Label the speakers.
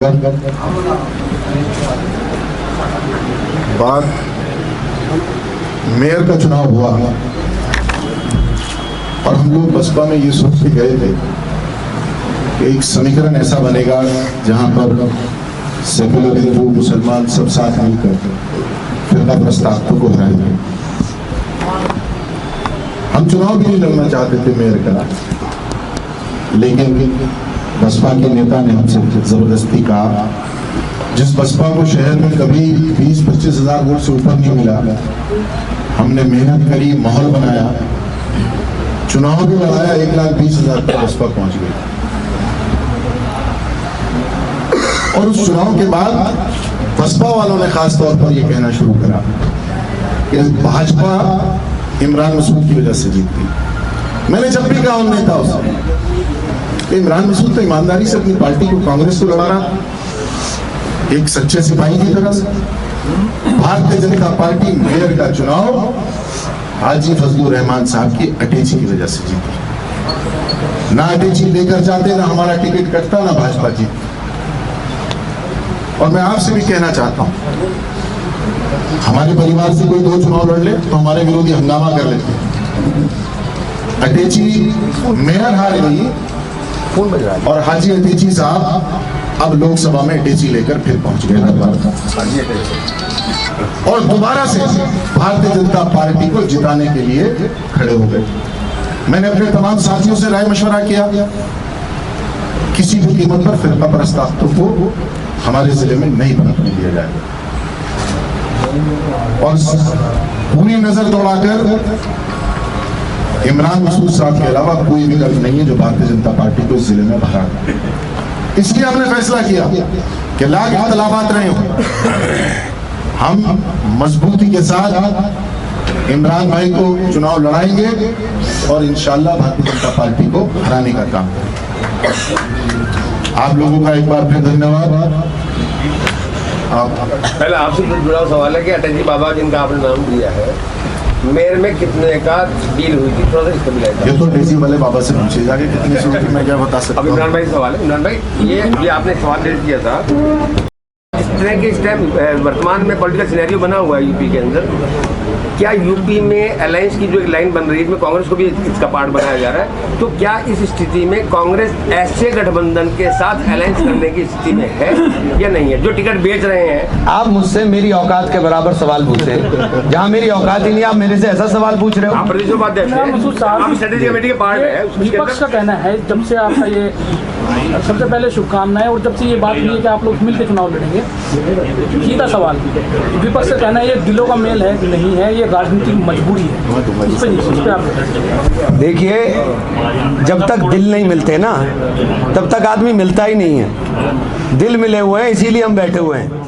Speaker 1: बात मेयर का चुनाव हुआ और हम लोग बसपा में ये सोच के गए थे कि एक समीकरण ऐसा बनेगा जहां पर सेकुलर, हिंदू, मुसलमान सब साथ मिलकर फिरका प्रस्ताव को हराएंगे। हम चुनाव भी नहीं लड़ना चाहते थे मेयर का, लेकिन बसपा के नेता ने हमसे जबरदस्ती कहा, जिस बसपा को शहर में कभी 20-25 हजार वोट से ऊपर नहीं मिला, हमने मेहनत करी, माहौल बनाया, चुनाव भी लड़ाया, 1,20,000 तक बसपा पहुंच गई। और उस चुनाव के बाद बसपा वालों ने खास तौर पर यह कहना शुरू करा कि भाजपा इमरान मसूद की वजह से जीतती। मैंने जब भी कहा उन नेताओं से, इमरान मसूद तो ईमानदारी से अपनी पार्टी को, कांग्रेस को लड़ा रहा, एक सच्चे सिपाही की तरह से। भारतीय जनता पार्टी मेयर का चुनाव हाजी फजलुर रहमान साहब की अटैची की वजह से जीती। ना अटैची लेकर जाते, ना हमारा टिकट कटता, ना भाजपा जीती। और मैं आपसे भी कहना चाहता हूं, हमारे परिवार से कोई 2 चुनाव लड़ ले तो हमारे विरोधी हंगामा कर लेते हैं। अटैची मेयर हार गई और हाजी अटैची साहब अब लोकसभा में अटैची लेकर फिर पहुंच गए और दोबारा से भारतीय जनता पार्टी को जिताने के लिए खड़े हो गए। मैंने अपने तमाम साथियों से राय मशवरा किया, किसी भी कीमत पर फिरका प्रस्ताव को हमारे जिले में नहीं बनने दिया जाएगा और पूरी नजर दौड़ाकर इमरान मसूद साहब के अलावा कोई विकल्प नहीं है जो भारतीय जनता पार्टी को इस जिले में भरा। इसलिए हमने फैसला किया कि लाख इख्तलाफात रहे हो, हम मजबूती के साथ इमरान भाई को चुनाव लड़ाएंगे और इंशाल्लाह भारतीय जनता पार्टी को हराने का काम करेंगे। आप लोगों का एक बार फिर धन्यवाद।
Speaker 2: पहले आपसे जुड़ा सवाल है कि अटैची बाबा जिनका आपने नाम दिया है, मेयर में कितने का डील हुई थी, थोड़ा सा इसका भी
Speaker 1: ये तो डेजी वाले बाबा से पूछे जाके कितने से हुई, मैं क्या बता सकता हूँ।
Speaker 2: अब इमरान भाई सवाल है, इमरान भाई ये आपने सवाल रेज किया था, इस तरह के इस टाइम वर्तमान में पॉलिटिकल सिनेरियो बना हुआ है यूपी के अंदर, क्या यूपी में अलायंस की जो एक लाइन बन रही है, इसमें कांग्रेस को भी इसका पार्ट बनाया जा रहा है, तो क्या इस स्थिति में कांग्रेस ऐसे गठबंधन के साथ अलायंस करने की स्थिति में है या नहीं है, जो टिकट बेच रहे हैं?
Speaker 3: आप मुझसे मेरी औकात के बराबर सवाल पूछे, जहाँ मेरी औकात ही नहीं, आप मेरे से ऐसा सवाल पूछ रहे हो।
Speaker 2: आप प्रदेश उपाध्यक्ष हैं, आप स्ट्रेटेजी कमेटी के पार्ट है।
Speaker 4: विपक्ष का कहना है, जब से आपका ये सबसे पहले शुभकामनाएं, और जब से ये बात हुई है कि आप लोग मिलकर चुनाव लड़ेंगे, सीधा सवाल, विपक्ष का कहना है ये दिलों का मेल है, नहीं है, ये राजनीतिक मजबूरी है। इस पे आप
Speaker 3: देखिए, जब तक दिल नहीं मिलते ना, तब तक आदमी मिलता ही नहीं है। दिल मिले हुए हैं, इसीलिए हम बैठे हुए हैं।